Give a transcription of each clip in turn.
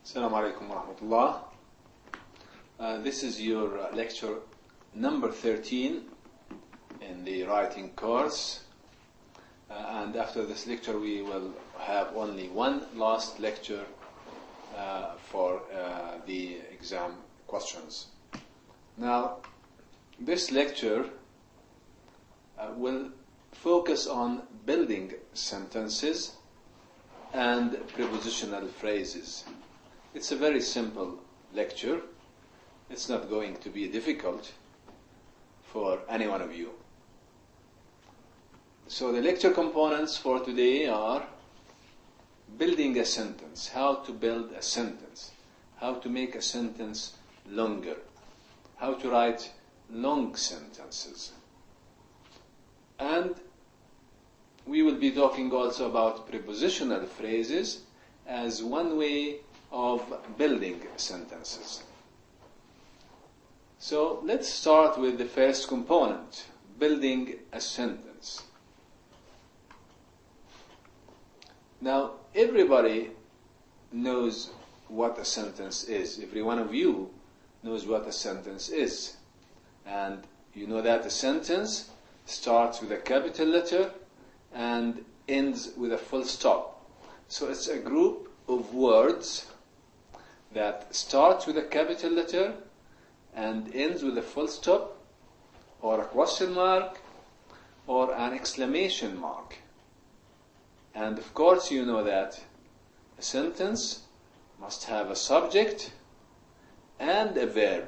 Assalamu alaikum wa rahmatullah. This is your lecture number 13 in the writing course. And after this lecture we will have only one last lecture for the exam questions. Now, this lecture will focus on building sentences and prepositional phrases. It's a very simple lecture. It's not going to be difficult for any one of you. So the lecture components for today are building a sentence, how to build a sentence, how to make a sentence longer, how to write long sentences. And we will be talking also about prepositional phrases as one way of building sentences. So let's start with the first component, building a sentence. Now, everybody knows what a sentence is. Every one of you knows what a sentence is. And you know that a sentence starts with a capital letter and ends with a full stop. So it's a group of words that starts with a capital letter and ends with a full stop, or a question mark, or an exclamation mark. And of course you know that a sentence must have a subject and a verb.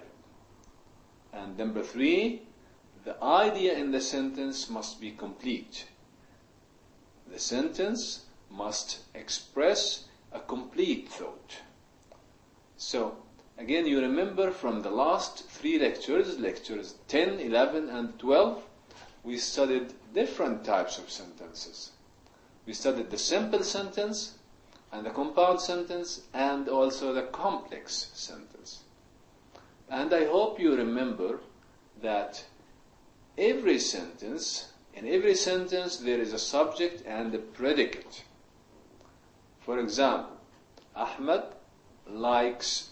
And number 3, the idea in the sentence must be complete. The sentence must express a complete thought. So, again, you remember from the last 3 lectures, lectures 10, 11, and 12, we studied different types of sentences. We studied the simple sentence, and the compound sentence, and also the complex sentence. And I hope you remember that in every sentence there is a subject and a predicate. For example, Ahmed likes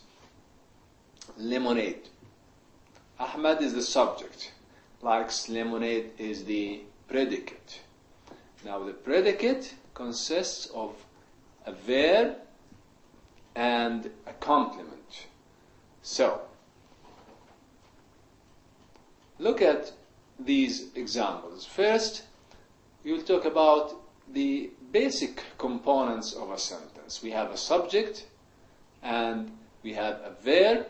lemonade. Ahmed is the subject. Likes lemonade is the predicate. Now the predicate consists of a verb and a complement. So, look at these examples. First, we will talk about the basic components of a sentence. We have a subject, and we have a verb,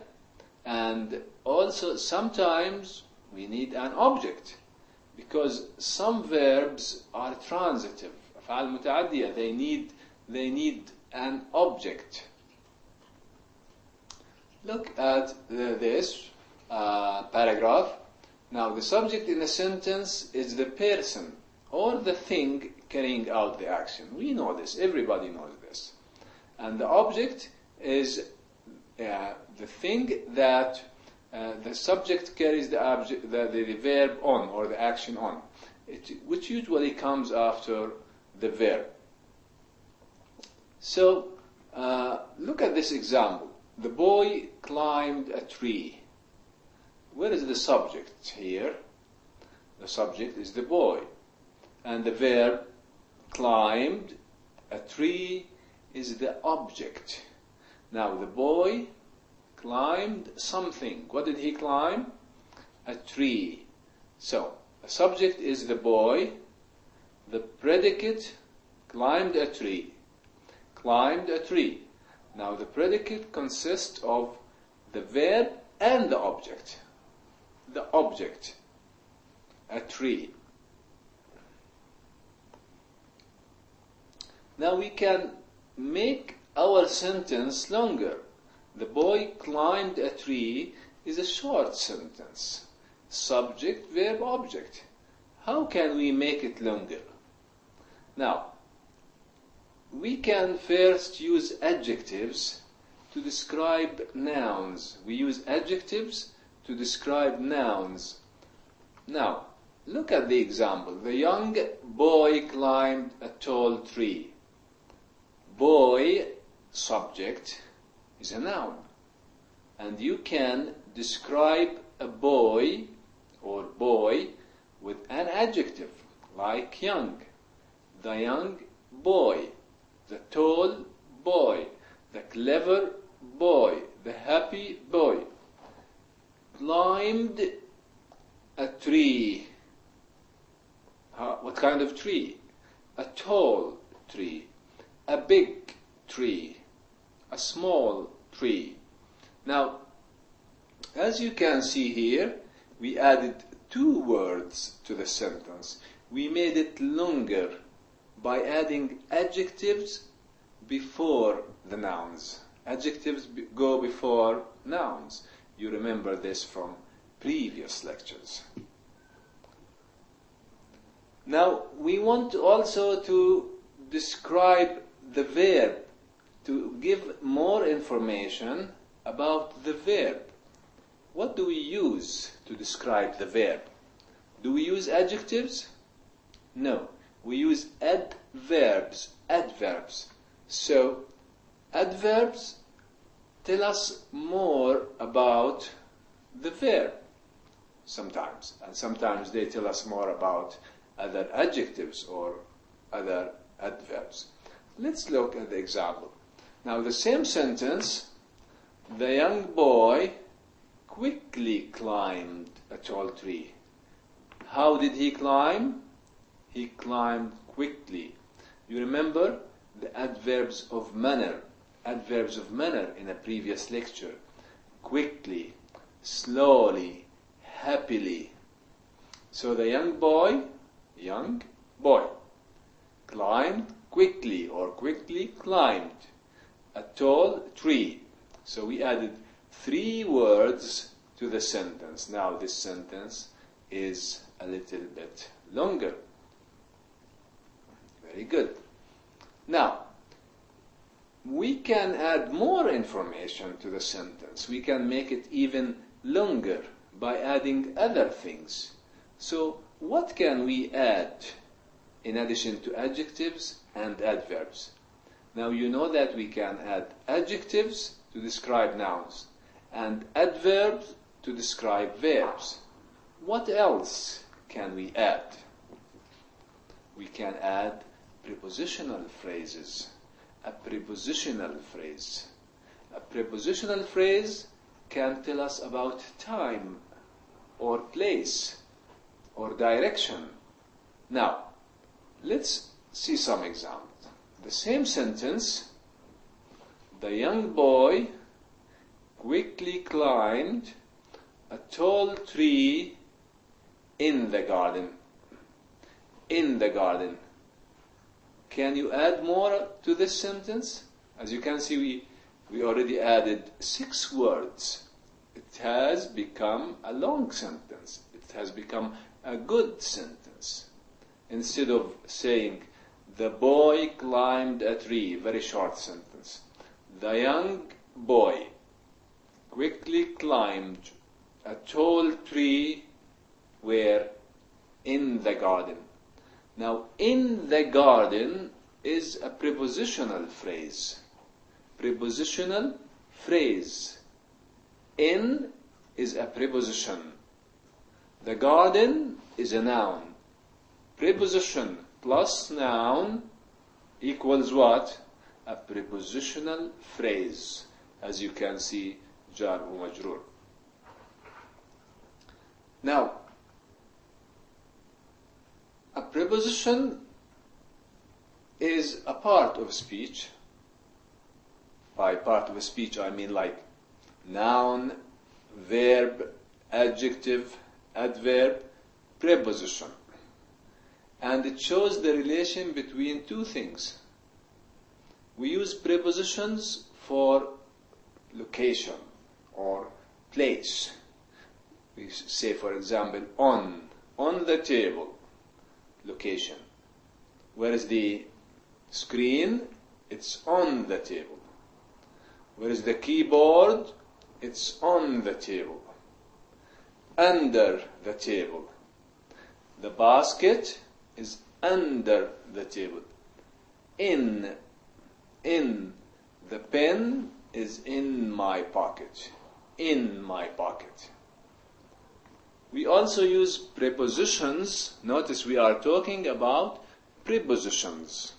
and also sometimes we need an object, because some verbs are transitive. أفعال متعدية, they need an object. Look at this paragraph. Now, the subject in a sentence is the person or the thing carrying out the action. We know this. Everybody knows this. And the object is the thing that the subject carries the verb on, or the action on, which usually comes after the verb. So, look at this example. The boy climbed a tree. Where is the subject here? The subject is the boy. And the verb climbed a tree is the object. Now the boy climbed something. What did he climb? A tree. So, the subject is the boy. The predicate, climbed a tree. Climbed a tree. Now the predicate consists of the verb and the object. The object, a tree. Now we can make our sentence longer. The boy climbed a tree is a short sentence. Subject, verb, object. How can we make it longer? Now, we can first use adjectives to describe nouns. We use adjectives to describe nouns. Now, look at the example. The young boy climbed a tall tree. Boy, subject, is a noun. And you can describe a boy or boy with an adjective, like young. The young boy, the tall boy, the clever boy, the happy boy. Climbed a tree. What kind of tree? A tall tree, a big tree, a small tree. Now, as you can see here, we added 2 words to the sentence. We made it longer by adding adjectives before the nouns. Adjectives go before nouns. You remember this from previous lectures. Now, we want also to describe the verb, to give more information about the verb. What do we use to describe the verb? Do we use adjectives? No. We use adverbs. So, adverbs tell us more about the verb sometimes. And sometimes they tell us more about other adjectives or other adverbs. Let's look at the example. Now, the same sentence, the young boy quickly climbed a tall tree. How did he climb? He climbed quickly. You remember the adverbs of manner in a previous lecture. Quickly, slowly, happily. So the young boy, climbed quickly or quickly climbed a tall tree. So we added 3 words to the sentence. Now this sentence is a little bit longer. Very good. Now, we can add more information to the sentence. We can make it even longer by adding other things. So, what can we add in addition to adjectives and adverbs? Now, you know that we can add adjectives to describe nouns and adverbs to describe verbs. What else can we add? We can add prepositional phrases. A prepositional phrase. A prepositional phrase can tell us about time or place or direction. Now, let's see some examples. The same sentence, the young boy quickly climbed a tall tree in the garden. In the garden. Can you add more to this sentence? As you can see, we already added 6 words. It has become a long sentence. It has become a good sentence. Instead of saying, the boy climbed a tree, very short sentence. The young boy quickly climbed a tall tree where? In the garden. Now, in the garden is a prepositional phrase. Prepositional phrase. In is a preposition. The garden is a noun. Preposition plus noun equals what? A prepositional phrase. As you can see, jar wa majroor. Now, a preposition is a part of speech. By part of speech, I mean like noun, verb, adjective, adverb, preposition. And it shows the relation between 2 things. We use prepositions for location or place. We say, for example, on the table. Location. Where is the screen? It's on the table. Where is the keyboard? It's on the table. Under the table. The basket is under the table. In. The pen is in my pocket. In my pocket. We also use prepositions. Notice we are talking about prepositions.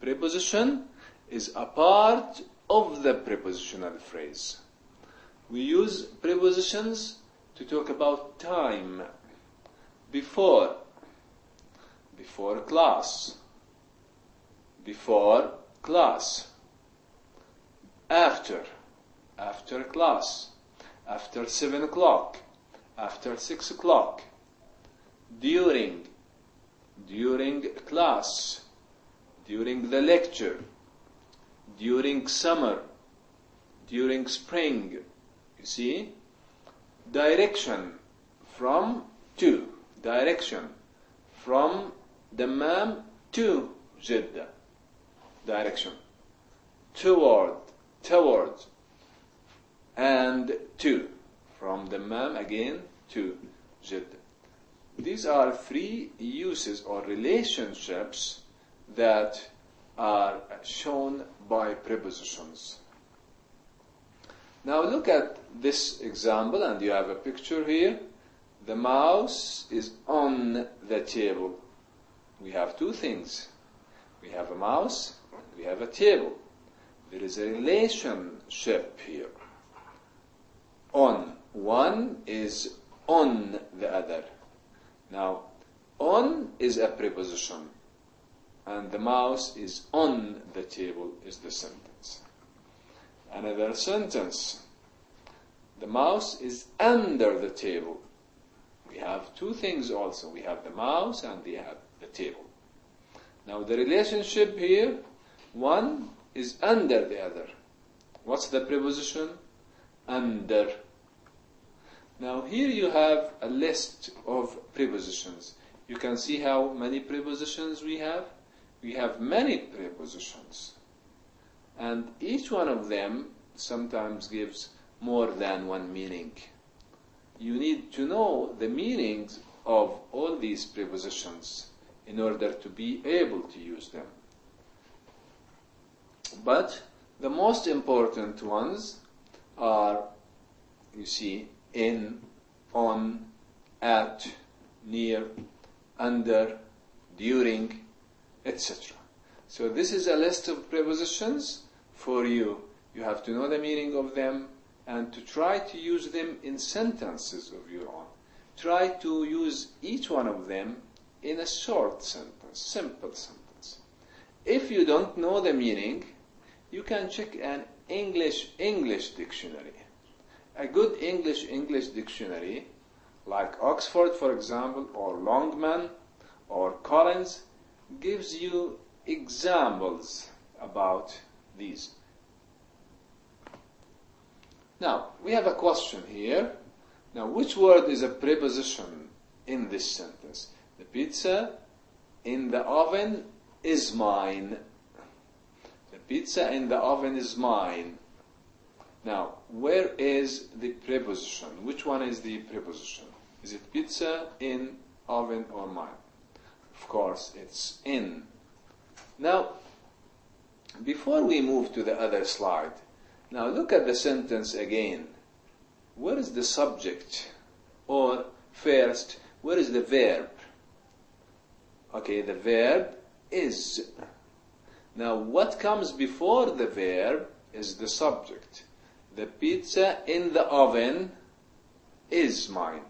Preposition is a part of the prepositional phrase. We use prepositions to talk about time. Before class. Before class. After class. After 7 o'clock. After 6 o'clock. During class. During the lecture. During summer. During spring. You see? Direction. From to. Direction. From Dammam to Jeddah. Direction. Toward. And to. From Dammam again to Jeddah. These are 3 uses or relationships that are shown by prepositions. Now look at this example, and you have a picture here. The mouse is on the table. We have 2 things. We have a mouse, we have a table. There is a relationship here. On. One is on the other. Now, on is a preposition, and the mouse is on the table is the sentence. Another sentence. The mouse is under the table. We have 2 things also. We have the mouse and we have the table. Now the relationship here, one is under the other. What's the preposition? Under. Now here you have a list of prepositions. You can see how many prepositions we have. We have many prepositions. And each one of them sometimes gives more than one meaning. You need to know the meanings of all these prepositions in order to be able to use them. But the most important ones are, you see, in, on, at, near, under, during, etc. So this is a list of prepositions for you. You have to know the meaning of them and to try to use them in sentences of your own. Try to use each one of them in a short sentence, simple sentence. If you don't know the meaning, you can check an English dictionary. A good English dictionary, like Oxford, for example, or Longman, or Collins, gives you examples about these. Now, we have a question here. Now, which word is a preposition in this sentence? The pizza in the oven is mine. The pizza in the oven is mine. Now, where is the preposition? Which one is the preposition? Is it pizza, in, oven, or mine? Of course, it's in. Now, before we move to the other slide, now look at the sentence again. Where is the subject? Or first, where is the verb? Okay, the verb is. Now, what comes before the verb is the subject. The pizza in the oven is mine.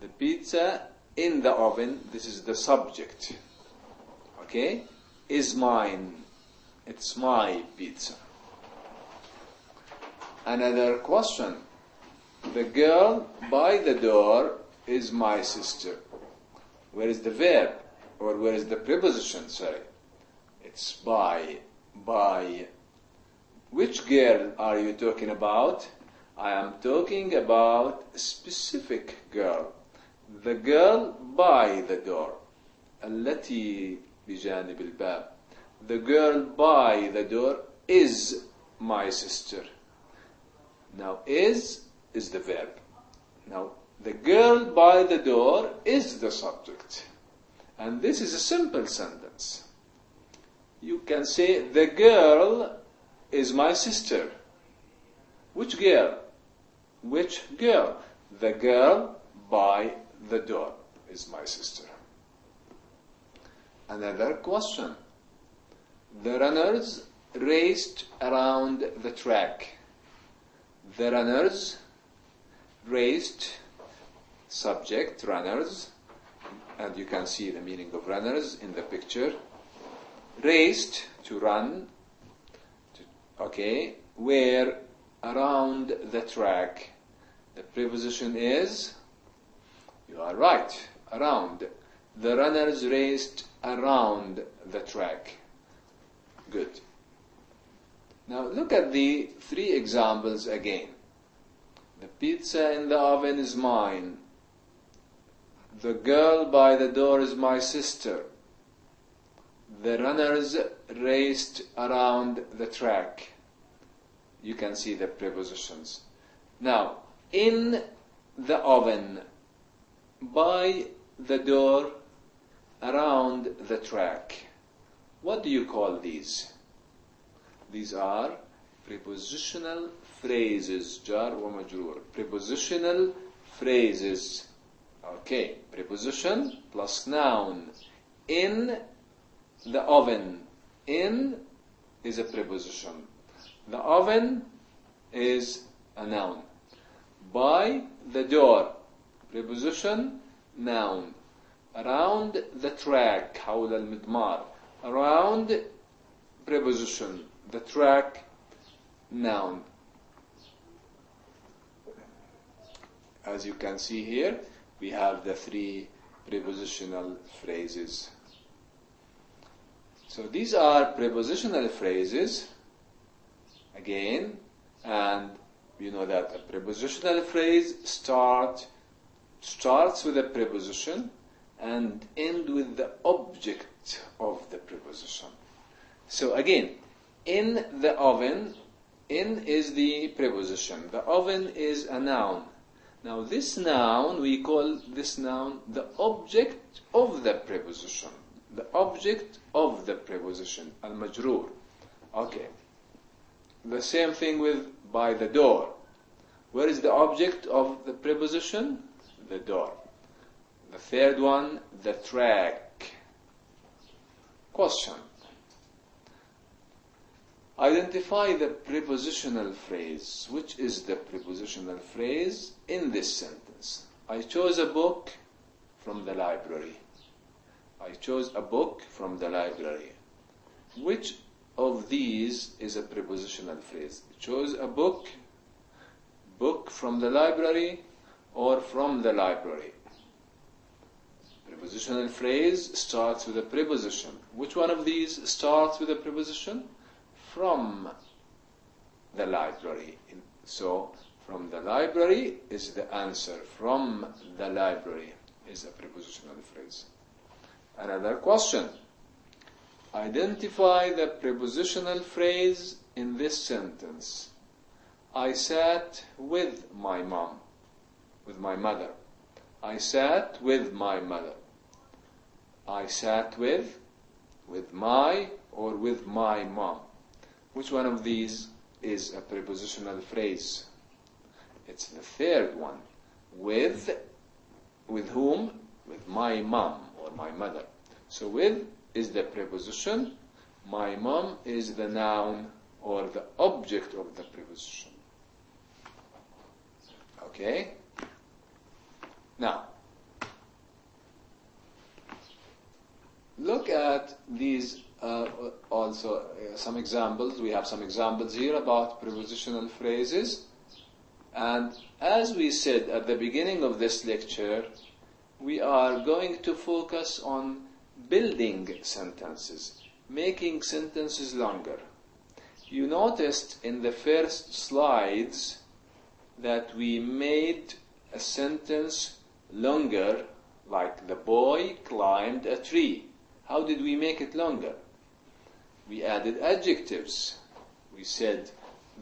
The pizza in the oven, this is the subject. Okay? Is mine. It's my pizza. Another question. The girl by the door is my sister. Where is the verb? Or where is the preposition? Sorry. It's by. By. Which girl are you talking about? I am talking about a specific girl. The girl by the door. التي بجانب الباب. The girl by the door is my sister. Now, is the verb. Now, the girl by the door is the subject. And this is a simple sentence. You can say, the girl is my sister. Which girl? Which girl? The girl by the door is my sister. Another question. The runners raced around the track. The runners raced, subject, runners, and you can see the meaning of runners in the picture. Raced, to run, okay, were around the track. The preposition is, you are right, around. The runners raced around the track. Good. Now look at the three examples again. The pizza in the oven is mine. The girl by the door is my sister. The runners raced around the track. You can see the prepositions. Now, in the oven, by the door, around the track. What do you call these? These are prepositional phrases. Jar wa majroor. Prepositional phrases. Okay, preposition plus noun. In the oven. In is a preposition. The oven is a noun. By the door. Preposition, noun. Around the track. حول المضمار. Around, preposition. The track, noun. As you can see here, we have the three prepositional phrases. So these are prepositional phrases, again, and you know that a prepositional phrase starts with a preposition and ends with the object of the preposition. So again, in the oven, in is the preposition. The oven is a noun. Now this noun, we call this noun the object of the preposition. The object of the preposition, al-majroor. Okay. The same thing with by the door. Where is the object of the preposition? The door. The third one, the track. Question. Identify the prepositional phrase. Which is the prepositional phrase in this sentence? I chose a book from the library. I chose a book from the library. Which of these is a prepositional phrase? Chose a book from the library, or from the library? Prepositional phrase starts with a preposition. Which one of these starts with a preposition? From the library. So, from the library is the answer. From the library is a prepositional phrase. Another question. Identify the prepositional phrase in this sentence. I sat with my mom, with my mother. I sat with my mother. I sat with my, or with my mom. Which one of these is a prepositional phrase? It's the third one. With whom? With my mom or my mother. So with is the preposition. My mom is the noun or the object of the preposition. Okay? Now, look at these also some examples. We have some examples here about prepositional phrases. And as we said at the beginning of this lecture, we are going to focus on building sentences, making sentences longer. You noticed in the first slides that we made a sentence longer, like the boy climbed a tree. How did we make it longer? We added adjectives. We said,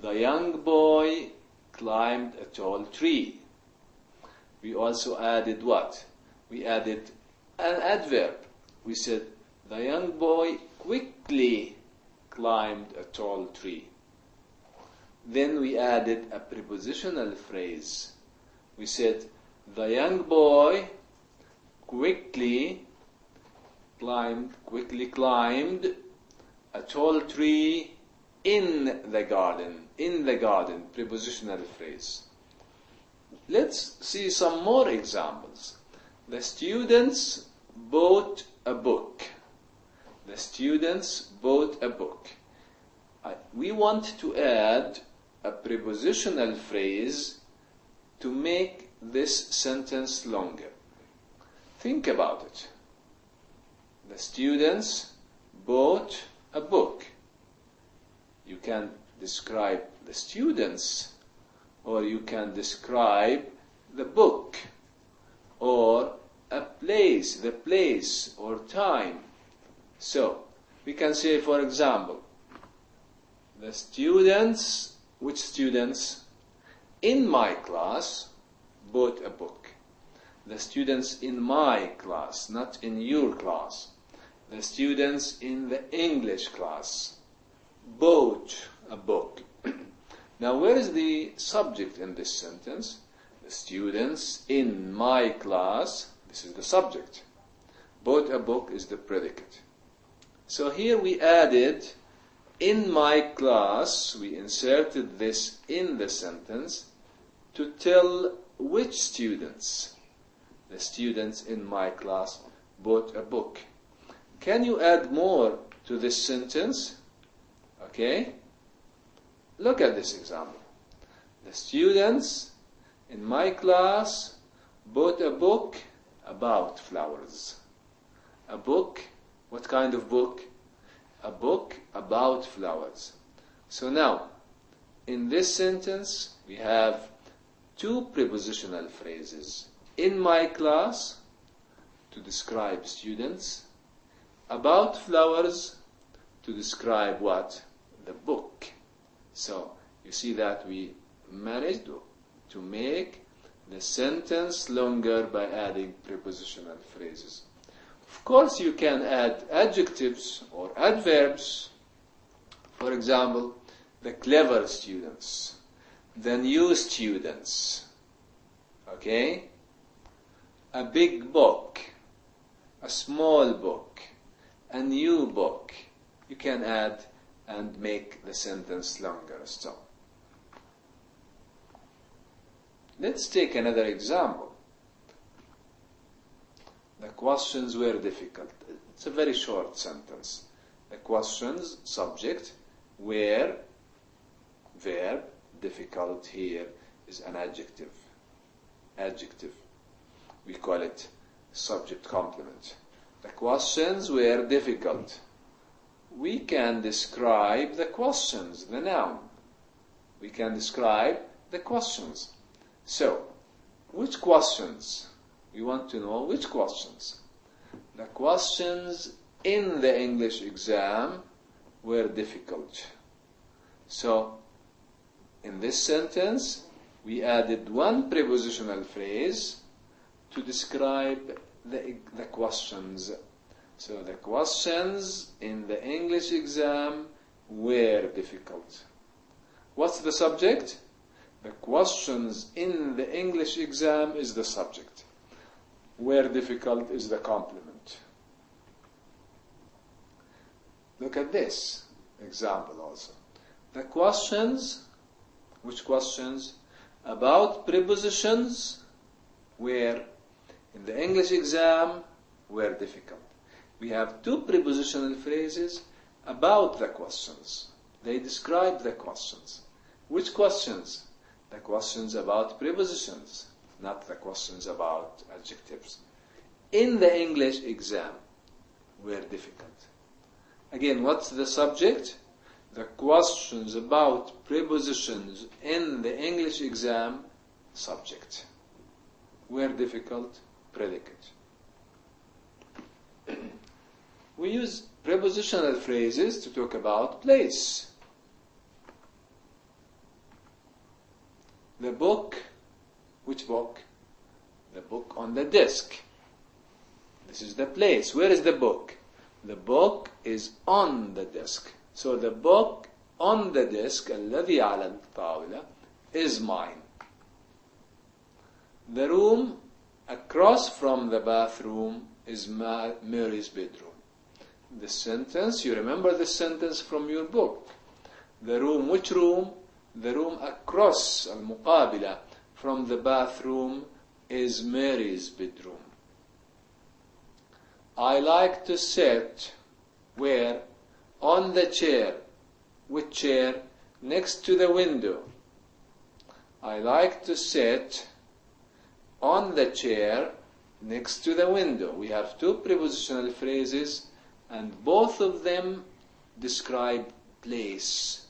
the young boy climbed a tall tree. We also added what? We added an adverb. We said, the young boy quickly climbed a tall tree. Then we added a prepositional phrase. We said, the young boy quickly climbed a tall tree in the garden. In the garden, prepositional phrase. Let's see some more examples. The students bought a book. The students bought a book. We want to add a prepositional phrase to make this sentence longer. Think about it. The students bought a book. You can describe the students, or you can describe the book, or a place, the place or time. So, we can say, for example, the students, which students? In my class bought a book. The students in my class, not in your class. The students in the English class bought a book. Now, where is the subject in this sentence? The students in my class, this is the subject. Bought a book is the predicate. So here we added in my class, we inserted this in the sentence to tell which students. The students in my class bought a book. Can you add more to this sentence? Okay? Look at this example. The students in my class bought a book about flowers. A book, what kind of book? A book about flowers. So now, in this sentence, we have two prepositional phrases. In my class, to describe students. About flowers, to describe what? The book. So, you see that we managed to make the sentence longer by adding prepositional phrases. Of course, you can add adjectives or adverbs. For example, the clever students, the new students. Okay? A big book, a small book, a new book. You can add and make the sentence longer still. Let's take another example. The questions were difficult. It's a very short sentence. The questions, subject, were, verb, difficult here is an adjective. Adjective. We call it subject complement. The questions were difficult. We can describe the questions, the noun. We can describe the questions. So, which questions? We want to know which questions. The questions in the English exam were difficult. So, in this sentence, we added one prepositional phrase to describe the questions. So the questions in the English exam were difficult. What's the subject? The questions in the English exam is the subject. Were difficult is the complement. Look at this example also. The questions, which questions? About prepositions were in the English exam were difficult. We have two prepositional phrases about the questions. They describe the questions. Which questions? The questions about prepositions, not the questions about adjectives. In the English exam were difficult. Again, what's the subject? The questions about prepositions in the English exam, subject. Were difficult, predicate. We use prepositional phrases to talk about place. The book, which book? The book on the desk. This is the place. Where is the book? The book is on the desk. So the book on the desk, الذي على الطاولة, is mine. The room across from the bathroom is Mary's bedroom. The sentence, you remember the sentence from your book. The room, which room? The room across, المقابلة, from the bathroom is Mary's bedroom. I like to sit where? On the chair. Which chair? Next to the window. I like to sit on the chair next to the window. We have two prepositional phrases and both of them describe place.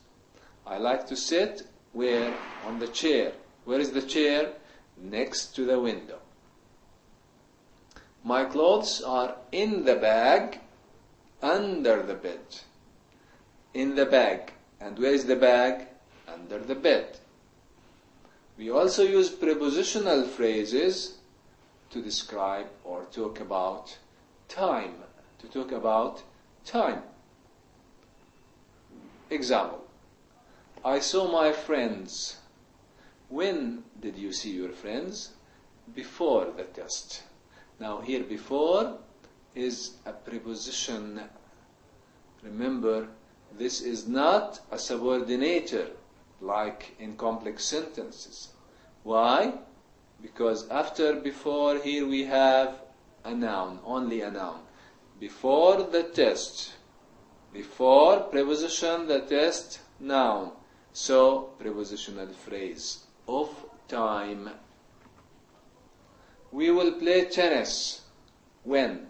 I like to sit where? On the chair. Where is the chair? Next to the window. My clothes are in the bag under the bed. In the bag. And where is the bag? Under the bed. We also use prepositional phrases to describe or talk about time. To talk about time. Example. I saw my friends. When did you see your friends? Before the test. Now here before is a preposition. Remember, this is not a subordinator like in complex sentences. Why? Because after before here we have a noun, only a noun. Before the test. Before preposition, the test, noun. So prepositional phrase of time. We will play tennis. When?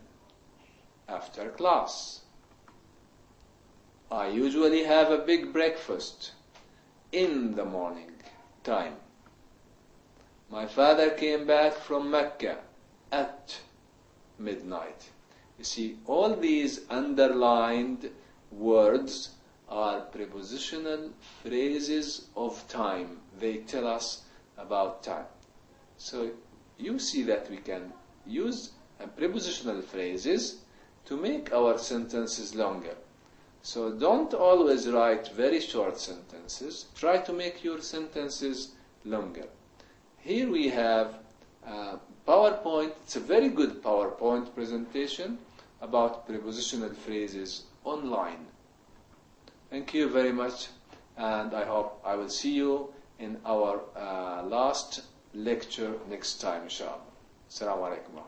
After class. I usually have a big breakfast in the morning time. My father came back from Mecca at midnight. You see, all these underlined words are prepositional phrases of time. They tell us about time. So you see that we can use prepositional phrases to make our sentences longer. So don't always write very short sentences. Try to make your sentences longer. Here we have PowerPoint. It's a very good PowerPoint presentation about prepositional phrases online. Thank you very much, and I hope I will see you in our last lecture next time, inshallah. Assalamu alaikum.